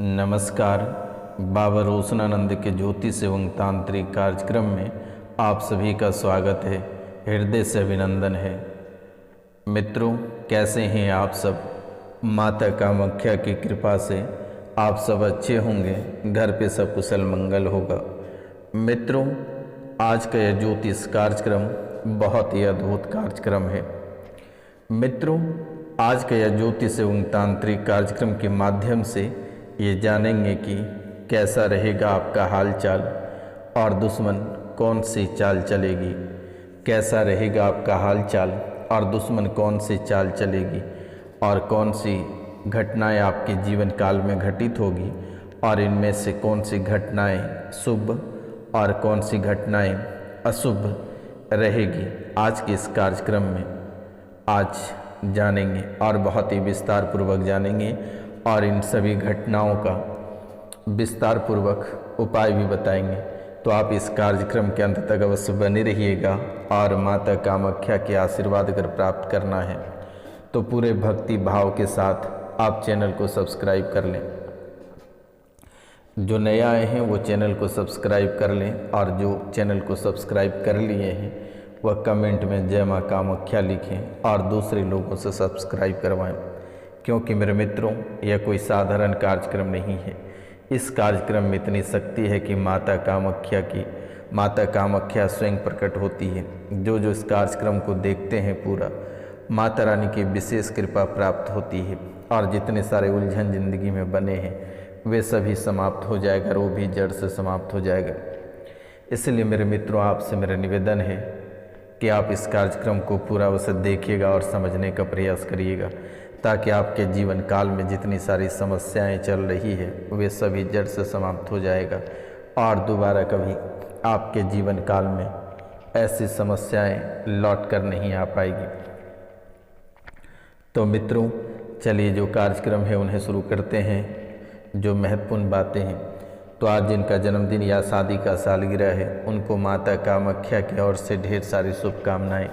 नमस्कार। बाबा रोशनानंद के ज्योतिष एवं तांत्रिक कार्यक्रम में आप सभी का स्वागत है, हृदय से अभिनंदन है। मित्रों, कैसे हैं आप सब? माता कामाख्या की कृपा से आप सब अच्छे होंगे, घर पे सब कुशल मंगल होगा। मित्रों, आज का यह ज्योतिष कार्यक्रम बहुत ही अद्भुत कार्यक्रम है। मित्रों, आज का यह ज्योतिष एवं तांत्रिक कार्यक्रम के माध्यम से ये जानेंगे कि कैसा रहेगा आपका हाल चाल और दुश्मन कौन सी चाल चलेगी। कैसा रहेगा आपका हाल चाल और दुश्मन कौन सी चाल चलेगी और कौन सी घटनाएं आपके जीवन काल में घटित होगी और इनमें से कौन सी घटनाएं शुभ और कौन सी घटनाएं अशुभ रहेगी, आज के इस कार्यक्रम में आज जानेंगे और बहुत ही विस्तार पूर्वक जानेंगे और इन सभी घटनाओं का विस्तार पूर्वक उपाय भी बताएंगे। तो आप इस कार्यक्रम के अंत तक अवश्य बने रहिएगा और माता कामाख्या के आशीर्वाद अगर प्राप्त करना है तो पूरे भक्ति भाव के साथ आप चैनल को सब्सक्राइब कर लें। जो नए आए हैं वो चैनल को सब्सक्राइब कर लें और जो चैनल को सब्सक्राइब कर लिए हैं वह कमेंट में जय माँ कामाख्या लिखें और दूसरे लोगों से सब्सक्राइब करवाएं, क्योंकि मेरे मित्रों, यह कोई साधारण कार्यक्रम नहीं है। इस कार्यक्रम में इतनी शक्ति है कि माता कामाख्या स्वयं प्रकट होती है। जो इस कार्यक्रम को देखते हैं पूरा माता रानी की विशेष कृपा प्राप्त होती है और जितने सारे उलझन जिंदगी में बने हैं वे सभी समाप्त हो जाएगा, वो भी जड़ से समाप्त हो जाएगा। इसलिए मेरे मित्रों, आपसे मेरा निवेदन है कि आप इस कार्यक्रम को पूरा अवश्य देखिएगा और समझने का प्रयास करिएगा, ताकि आपके जीवन काल में जितनी सारी समस्याएं चल रही है वे सभी जड़ से समाप्त हो जाएगा और दोबारा कभी आपके जीवन काल में ऐसी समस्याएं लौट कर नहीं आ पाएगी। तो मित्रों, चलिए जो कार्यक्रम है उन्हें शुरू करते हैं। जो महत्वपूर्ण बातें हैं, तो आज जिनका जन्मदिन या शादी का सालगिरह है उनको माता कामाख्या की ओर से ढेर सारी शुभकामनाएं।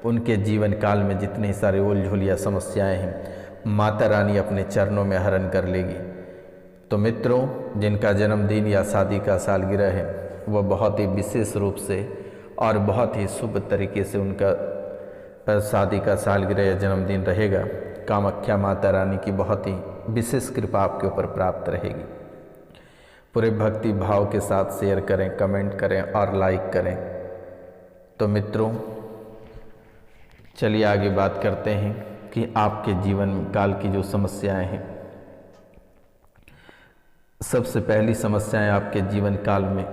उनके जीवन काल में जितने सारे उलझुल या समस्याएं हैं माता रानी अपने चरणों में हरण कर लेगी। तो मित्रों, जिनका जन्मदिन या शादी का सालगिरह है वह बहुत ही विशेष रूप से और बहुत ही शुभ तरीके से उनका शादी का सालगिरह या जन्मदिन रहेगा। कामाख्या माता रानी की बहुत ही विशेष कृपा आपके ऊपर प्राप्त रहेगी। पूरे भक्ति भाव के साथ शेयर करें, कमेंट करें और लाइक करें। तो मित्रों, चलिए आगे बात करते हैं कि आपके जीवन काल की जो समस्याएं हैं। सबसे पहली समस्याएं आपके जीवन काल में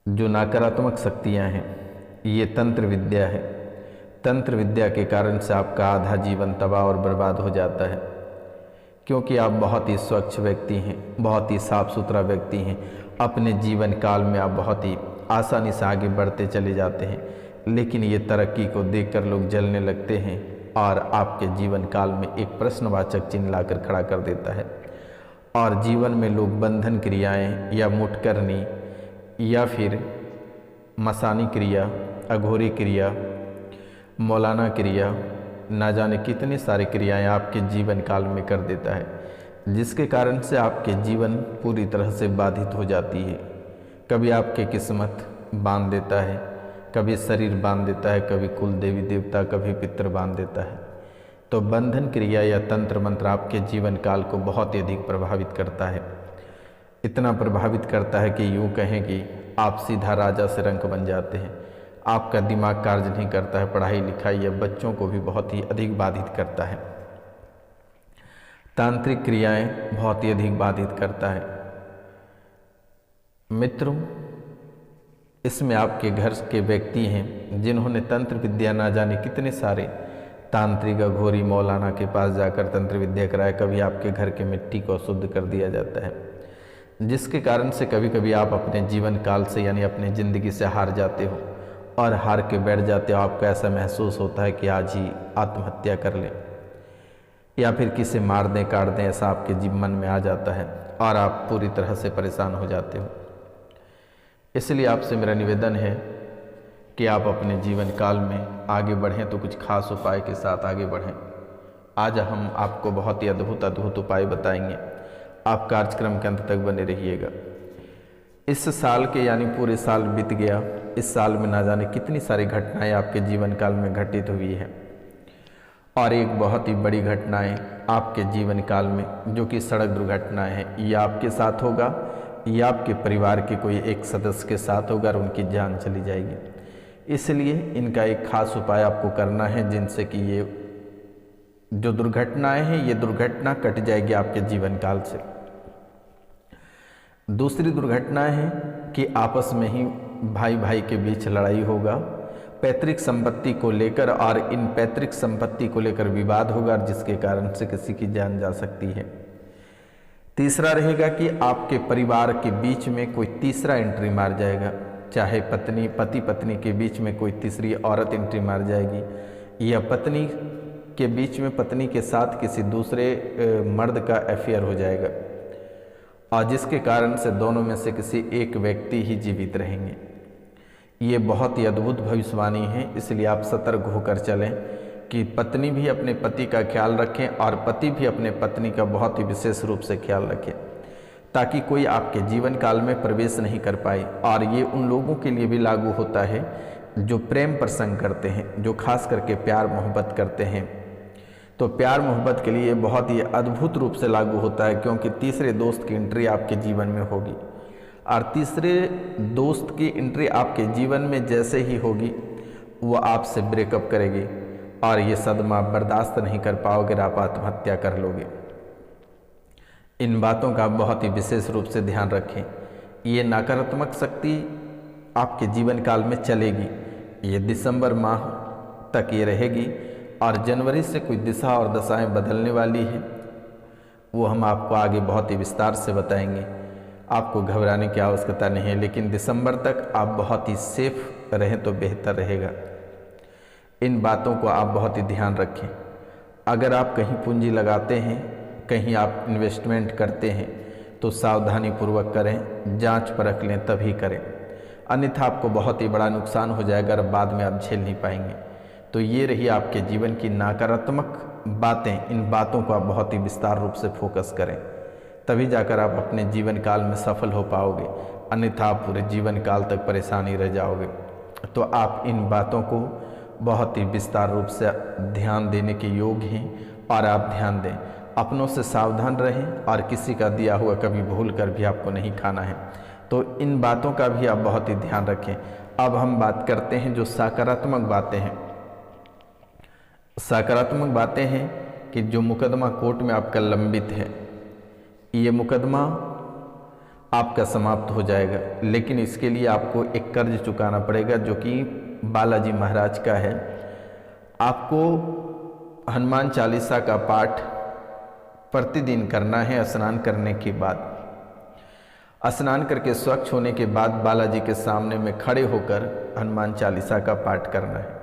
जो नकारात्मक शक्तियां हैं ये तंत्र विद्या है। तंत्र विद्या के कारण से आपका आधा जीवन तबाह और बर्बाद हो जाता है, क्योंकि आप बहुत ही स्वच्छ व्यक्ति हैं, बहुत ही साफ सुथरा व्यक्ति हैं। अपने जीवन काल में आप बहुत ही आसानी से आगे बढ़ते चले जाते हैं, लेकिन ये तरक्की को देखकर लोग जलने लगते हैं और आपके जीवन काल में एक प्रश्नवाचक चिन्ह लाकर खड़ा कर देता है। और जीवन में लोग बंधन क्रियाएं या मुठकरनी या फिर मसानी क्रिया, अघोरी क्रिया, मौलाना क्रिया, ना जाने कितनी सारी क्रियाएं आपके जीवन काल में कर देता है, जिसके कारण से आपके जीवन पूरी तरह से बाधित हो जाती है। कभी आपके किस्मत बांध देता है, कभी शरीर बांध देता है, कभी कुल देवी देवता, कभी पितर बांध देता है। तो बंधन क्रिया या तंत्र मंत्र आपके जीवन काल को बहुत ही अधिक प्रभावित करता है। इतना प्रभावित करता है कि यूँ कहें कि आप सीधा राजा से रंक बन जाते हैं। आपका दिमाग कार्य नहीं करता है, पढ़ाई लिखाई या बच्चों को भी बहुत ही अधिक बाधित करता है। तांत्रिक क्रियाएं बहुत ही अधिक बाधित करता है। मित्रों, इसमें आपके घर के व्यक्ति हैं जिन्होंने तंत्र विद्या ना जाने कितने सारे तांत्रिक अघोरी मौलाना के पास जाकर तंत्र विद्या कराया। कभी आपके घर के मिट्टी को शुद्ध कर दिया जाता है, जिसके कारण से कभी कभी आप अपने जीवन काल से यानी अपने ज़िंदगी से हार जाते हो और हार के बैठ जाते हो। आपको ऐसा महसूस होता है कि आज ही आत्महत्या कर लें या फिर किसे मार दें, काट दें, ऐसा आपके जीवन मन में आ जाता है और आप पूरी तरह से परेशान हो जाते हो। इसलिए आपसे मेरा निवेदन है कि आप अपने जीवन काल में आगे बढ़ें तो कुछ खास उपाय के साथ आगे बढ़ें। आज हम आपको बहुत ही अद्भुत उपाय बताएंगे आप कार्यक्रम के अंत तक बने रहिएगा। इस साल के यानी पूरे साल बीत गया, इस साल में ना जाने कितनी सारी घटनाएं आपके जीवन काल में घटित हुई है, और एक बहुत ही बड़ी घटनाएं आपके जीवन काल में जो कि सड़क दुर्घटनाएं हैं, ये आपके साथ होगा या आपके परिवार के कोई एक सदस्य के साथ होगा और उनकी जान चली जाएगी। इसलिए इनका एक खास उपाय आपको करना है, जिनसे कि ये जो दुर्घटनाएं हैं ये दुर्घटना कट जाएगी आपके जीवन काल से। दूसरी दुर्घटनाएं हैं कि आपस में ही भाई भाई के बीच लड़ाई होगा, पैतृक संपत्ति को लेकर, और इन पैतृक संपत्ति को लेकर विवाद होगा जिसके कारण से किसी की जान जा सकती है। तीसरा रहेगा कि आपके परिवार के बीच में कोई तीसरा एंट्री मार जाएगा, चाहे पति पत्नी के बीच में कोई तीसरी औरत एंट्री मार जाएगी, या पत्नी के बीच में पत्नी के साथ किसी दूसरे मर्द का अफेयर हो जाएगा, और जिसके कारण से दोनों में से किसी एक व्यक्ति ही जीवित रहेंगे। ये बहुत ही अद्भुत भविष्यवाणी है, इसलिए आप सतर्क होकर चलें कि पत्नी भी अपने पति का ख्याल रखें और पति भी अपने पत्नी का बहुत ही विशेष रूप से ख्याल रखें, ताकि कोई आपके जीवन काल में प्रवेश नहीं कर पाए। और ये उन लोगों के लिए भी लागू होता है जो प्रेम प्रसंग करते हैं, जो खास करके प्यार मोहब्बत करते हैं। तो प्यार मोहब्बत के लिए बहुत ही अद्भुत रूप से लागू होता है, क्योंकि तीसरे दोस्त की एंट्री आपके जीवन में होगी, और तीसरे दोस्त की एंट्री आपके जीवन में जैसे ही होगी वो आपसे ब्रेकअप करेगी, और ये सदमा आप बर्दाश्त नहीं कर पाओगे, आप आत्महत्या कर लोगे। इन बातों का बहुत ही विशेष रूप से ध्यान रखें। ये नकारात्मक शक्ति आपके जीवन काल में चलेगी, ये दिसंबर माह तक ये रहेगी, और जनवरी से कोई दिशा और दशाएं बदलने वाली है, वो हम आपको आगे बहुत ही विस्तार से बताएंगे। आपको घबराने की आवश्यकता नहीं है, लेकिन दिसंबर तक आप बहुत ही सेफ रहें तो बेहतर रहेगा। इन बातों को आप बहुत ही ध्यान रखें। अगर आप कहीं पूंजी लगाते हैं, कहीं आप इन्वेस्टमेंट करते हैं, तो सावधानी पूर्वक करें, जांच परख लें तभी करें, अन्यथा आपको बहुत ही बड़ा नुकसान हो जाएगा और बाद में आप झेल नहीं पाएंगे। तो ये रही आपके जीवन की नकारात्मक बातें। इन बातों को आप बहुत ही विस्तार रूप से फोकस करें, तभी जाकर आप अपने जीवन काल में सफल हो पाओगे, अन्यथा आप पूरे जीवन काल तक परेशानी रह जाओगे। तो आप इन बातों को बहुत ही विस्तार रूप से ध्यान देने के योग्य हैं, और आप ध्यान दें, अपनों से सावधान रहें, और किसी का दिया हुआ कभी भूल कर भी आपको नहीं खाना है। तो इन बातों का भी आप बहुत ही ध्यान रखें। अब हम बात करते हैं जो सकारात्मक बातें हैं। सकारात्मक बातें हैं कि जो मुकदमा कोर्ट में आपका लंबित है, ये मुकदमा आपका समाप्त हो जाएगा, लेकिन इसके लिए आपको एक कर्ज चुकाना पड़ेगा जो कि बालाजी महाराज का है। आपको हनुमान चालीसा का पाठ प्रतिदिन करना है स्नान करने के बाद। स्नान करके स्वच्छ होने के बाद बालाजी के सामने में खड़े होकर हनुमान चालीसा का पाठ करना है।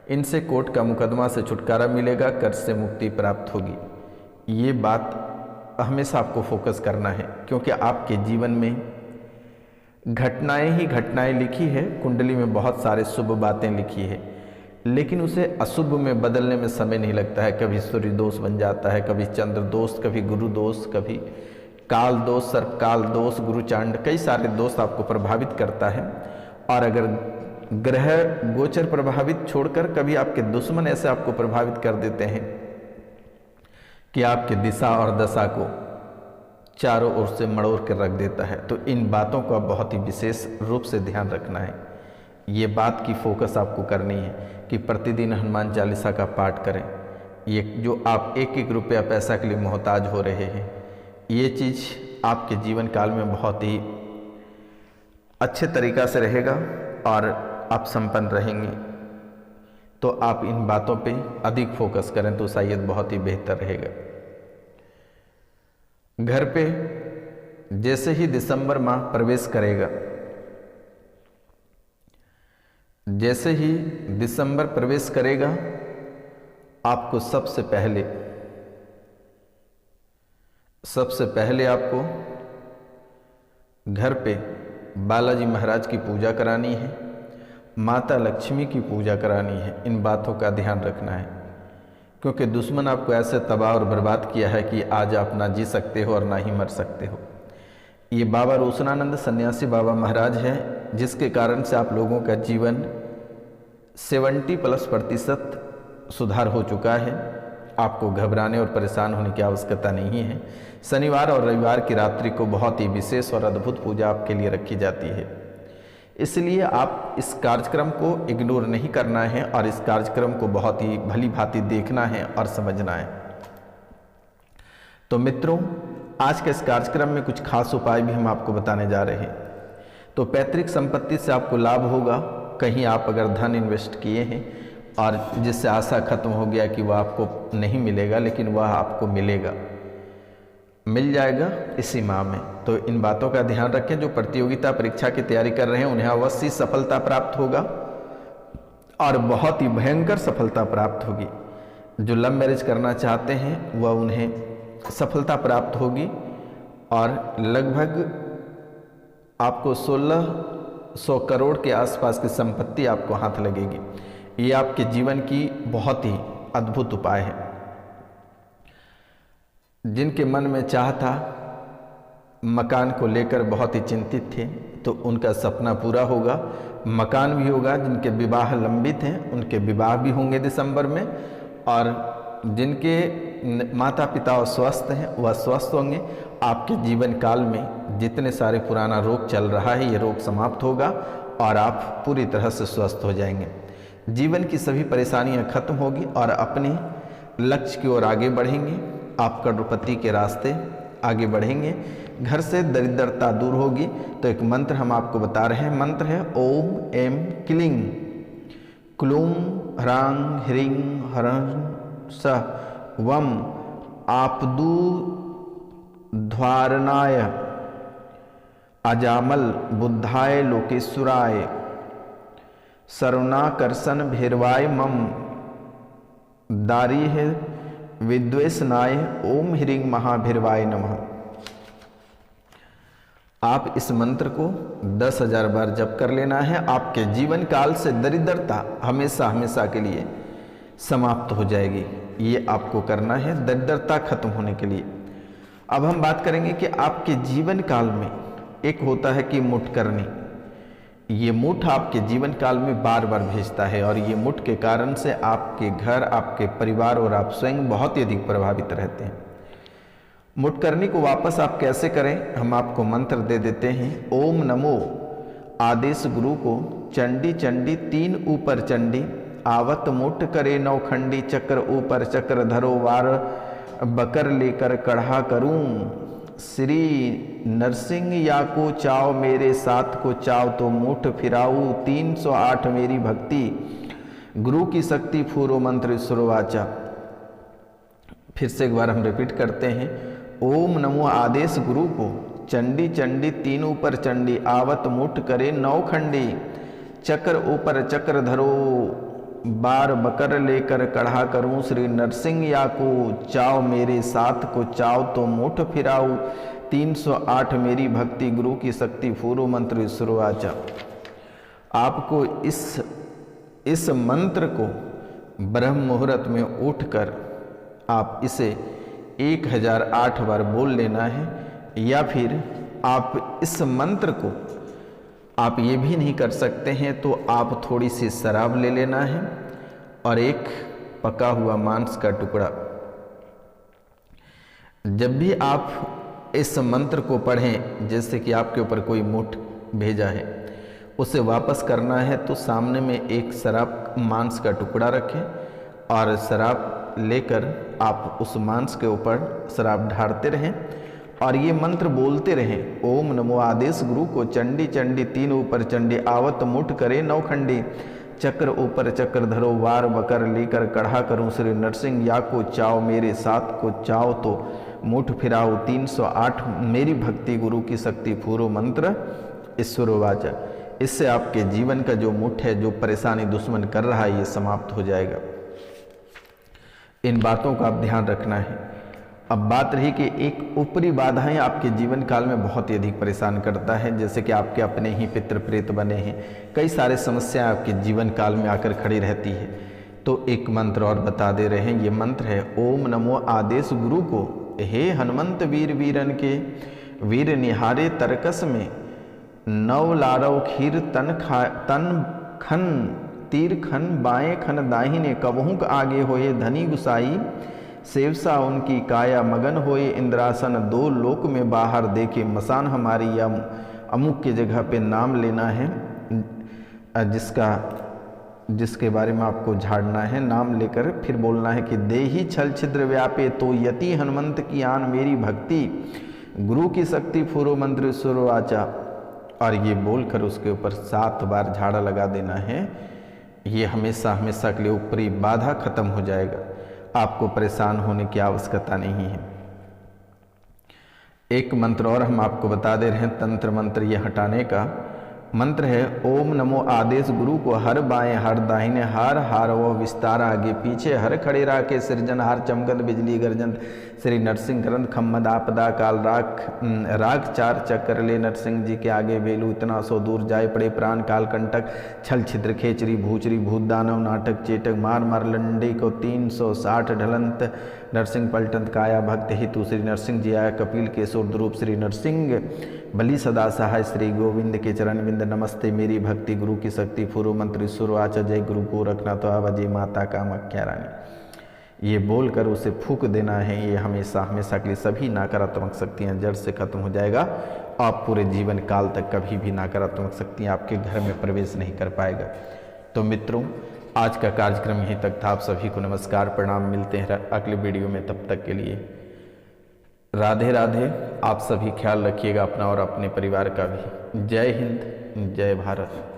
इनसे कोर्ट का मुकदमा से छुटकारा मिलेगा, कर्ज से मुक्ति प्राप्त होगी। ये बात हमेशा आपको फोकस करना है, क्योंकि आपके जीवन में घटनाएं ही घटनाएं लिखी है, कुंडली में बहुत सारे शुभ बातें लिखी है, लेकिन उसे अशुभ में बदलने में समय नहीं लगता है। कभी सूर्य दोष बन जाता है, कभी चंद्र दोष, कभी गुरु दोष, कभी काल दोष, सर्प काल दोष, गुरुचांड, कई सारे दोष आपको प्रभावित करता है। और अगर ग्रह गोचर प्रभावित छोड़कर कभी आपके दुश्मन ऐसे आपको प्रभावित कर देते हैं कि आपके दिशा और दशा को चारों ओर से मड़ोड़ कर रख देता है। तो इन बातों को आप बहुत ही विशेष रूप से ध्यान रखना है। ये बात की फोकस आपको करनी है कि प्रतिदिन हनुमान चालीसा का पाठ करें। ये जो आप एक एक रुपया पैसा के लिए मोहताज हो रहे हैं, ये चीज़ आपके जीवन काल में बहुत ही अच्छे तरीक़ा से रहेगा और आप संपन्न रहेंगे। तो आप इन बातों पे अधिक फोकस करें तो शायद बहुत ही बेहतर रहेगा। घर पे जैसे ही दिसंबर माह प्रवेश करेगा, जैसे ही दिसंबर प्रवेश करेगा, आपको सबसे पहले आपको घर पे बालाजी महाराज की पूजा करानी है, माता लक्ष्मी की पूजा करानी है। इन बातों का ध्यान रखना है। क्योंकि दुश्मन आपको ऐसे तबाह और बर्बाद किया है कि आज आप ना जी सकते हो और ना ही मर सकते हो। ये बाबा रोशनानंद सन्यासी बाबा महाराज हैं, जिसके कारण से आप लोगों का जीवन 70+ सुधार हो चुका है। आपको घबराने और परेशान होने की आवश्यकता नहीं है। शनिवार और रविवार की रात्रि को बहुत ही विशेष और अद्भुत पूजा आपके लिए रखी जाती है, इसलिए आप इस कार्यक्रम को इग्नोर नहीं करना है और इस कार्यक्रम को बहुत ही भली भांति देखना है और समझना है। तो मित्रों, आज के इस कार्यक्रम में कुछ खास उपाय भी हम आपको बताने जा रहे हैं। तो पैतृक संपत्ति से आपको लाभ होगा। कहीं आप अगर धन इन्वेस्ट किए हैं और जिससे आशा खत्म हो गया कि वह आपको नहीं मिलेगा, लेकिन वह आपको मिल जाएगा इसी माह में। तो इन बातों का ध्यान रखें। जो प्रतियोगिता परीक्षा की तैयारी कर रहे हैं उन्हें अवश्य सफलता प्राप्त होगा और बहुत ही भयंकर सफलता प्राप्त होगी। जो लव मैरिज करना चाहते हैं वह उन्हें सफलता प्राप्त होगी और लगभग आपको 1600 करोड़ के आसपास की संपत्ति आपको हाथ लगेगी। ये आपके जीवन की बहुत ही अद्भुत उपाय है। जिनके मन में चाह था, मकान को लेकर बहुत ही चिंतित थे, तो उनका सपना पूरा होगा, मकान भी होगा। जिनके विवाह लंबित हैं उनके विवाह भी होंगे दिसंबर में, और जिनके माता पिता स्वस्थ हैं वह स्वस्थ होंगे। आपके जीवन काल में जितने सारे पुराना रोग चल रहा है, ये रोग समाप्त होगा और आप पूरी तरह से स्वस्थ हो जाएंगे। जीवन की सभी परेशानियां खत्म होगी और अपने लक्ष्य की ओर आगे बढ़ेंगे। आप करोड़पति के रास्ते आगे बढ़ेंगे। घर से दरिद्रता दूर होगी। तो एक मंत्र हम आपको बता रहे हैं। मंत्र है ओम एम क्लीं क्लूम ह्रां ह्रीं ह्रं सः वम आपदू ध्वारणाय अजामल बुद्धाय लोकेश्वराय सर्वनाकर्षण भैरवाय मम दारी है विद्वेषनाय ओम ह्रीं महाभैरवाय नमः। आप इस मंत्र को 10,000 बार जप कर लेना है। आपके जीवन काल से दरिद्रता हमेशा हमेशा के लिए समाप्त हो जाएगी। ये आपको करना है दरिद्रता खत्म होने के लिए। अब हम बात करेंगे कि आपके जीवन काल में एक होता है कि मुठ करनी। ये मुठ आपके जीवन काल में बार बार भेजता है और ये मुठ के कारण से आपके घर, आपके परिवार और आप स्वयं बहुत ही अधिक प्रभावित रहते हैं। मुठ करनी को वापस आप कैसे करें, हम आपको मंत्र दे देते हैं। ओम नमो आदेश गुरु को चंडी चंडी 3 ऊपर चंडी आवत मुठ करे 9 खंडी चक्र ऊपर चक्र धरो वार बकर लेकर कढ़ा करूं श्री नरसिंह या को चाव मेरे साथ को चाव तो मुठ फिराऊ 308 मेरी भक्ति गुरु की शक्ति फूरो मंत्र सुरवाचा। फिर से एक बार हम रिपीट करते हैं। ओम नमो आदेश गुरु को चंडी चंडी 3 ऊपर चंडी आवत मुठ करे 9 खंडी चक्र ऊपर चक्र धरो बार बकर लेकर कढ़ा करूं श्री नरसिंह या को चाव मेरे साथ को चाव तो मुठ फिराऊ 308 मेरी भक्ति गुरु की शक्ति फूरो मंत्र सुरवाचा। आपको इस मंत्र को ब्रह्म मुहूर्त में उठकर आप इसे 1008 बार बोल लेना है। या फिर आप इस मंत्र को आप ये भी नहीं कर सकते हैं तो आप थोड़ी सी शराब ले लेना है और एक पका हुआ मांस का टुकड़ा। जब भी आप इस मंत्र को पढ़ें, जैसे कि आपके ऊपर कोई मुठ भेजा है, उसे वापस करना है तो सामने में एक शराब मांस का टुकड़ा रखें और शराब लेकर आप उस मांस के ऊपर शराब ढारते रहें और ये मंत्र बोलते रहें। ओम नमो आदेश गुरु को चंडी चंडी 3 ऊपर चंडी आवत मुठ करे 9 खंडी चक्र ऊपर चक्र धरो वार बकर लेकर कढ़ा करूं श्री नरसिंह या को चाव मेरे साथ को चाव तो मुठ फिराओ 308 मेरी भक्ति गुरु की शक्ति फूरो मंत्र ईश्वरवाचा। इससे आपके जीवन का जो मुठ है, जो परेशानी दुश्मन कर रहा है, ये समाप्त हो जाएगा। इन बातों का आप ध्यान रखना है। अब बात रही कि एक ऊपरी बाधाएं आपके जीवन काल में बहुत ही अधिक परेशान करता है, जैसे कि आपके अपने ही पितृ प्रेत बने हैं। कई सारे समस्याएं आपके जीवन काल में आकर खड़ी रहती है। तो एक मंत्र और बता दे रहे हैं। ये मंत्र है ओम नमो आदेश गुरु को, हे हनुमंत वीर वीरन के, वीर निहारे तरकस में, नव लारव खीर तन खन तीर खन बाएं खन दाहिने, कबहुक आगे होए धनी गुसाई, सेवसा उनकी काया मगन होए इंद्रासन, दो लोक में बाहर देखे मसान हमारी, या अमुक की जगह पे नाम लेना है जिसके बारे में आपको झाड़ना है, नाम लेकर फिर बोलना है कि देही छल छिद्र व्यापे तो यति हनुमंत की आन मेरी भक्ति, गुरु की शक्ति फुरो मंत्र सुरो आचा। और ये बोलकर उसके ऊपर 7 बार झाड़ा लगा देना है। ये हमेशा हमेशा के लिए ऊपरी बाधा खत्म हो जाएगा, आपको परेशान होने की आवश्यकता नहीं है। एक मंत्र और हम आपको बता दे रहे हैं, तंत्र मंत्र ये हटाने का मंत्र है ओम नमो आदेश गुरु को, हर बाएं हर दाहिने, हार हार वो विस्तार आगे पीछे, हर खड़े राके सृजनहार, चमकत बिजली गर्जन, श्री नरसिंह ग्रंथ खम्मद आपदा काल राग 4 चक्कर ले, नरसिंह जी के आगे बेलू इतना सो दूर जाए पड़े, प्राण काल कंटक, छल छिद्र खेचरी भूचरी, भूत दानव नाटक चेटक, मार मार लंडे को 360 ढलंत, नरसिंह पलटंत काया भक्त हितु, श्री नरसिंह जी आया कपिल के स्वरूप, श्री नरसिंह बलि सदा सहाय, श्री गोविंद के चरण विंद, नमस्ते मेरी भक्ति गुरु की शक्ति फुरु मंत्र सुर आचा, जय गुरु को रखना तो आवाजे माता कामाख्या रानी। ये बोलकर उसे फूक देना है। ये हमेशा हमेशा के लिए सभी नकारात्मक शक्तियाँ जड़ से खत्म हो जाएगा। आप पूरे जीवन काल तक कभी भी नकारात्मक शक्तियाँ आपके घर में प्रवेश नहीं कर पाएगा। तो मित्रों, आज का कार्यक्रम यहीं तक था। आप सभी को नमस्कार प्रणाम, मिलते हैं अगले वीडियो में। तब तक के लिए राधे राधे। आप सभी ख्याल रखिएगा अपना और अपने परिवार का भी। जय हिंद, जय भारत।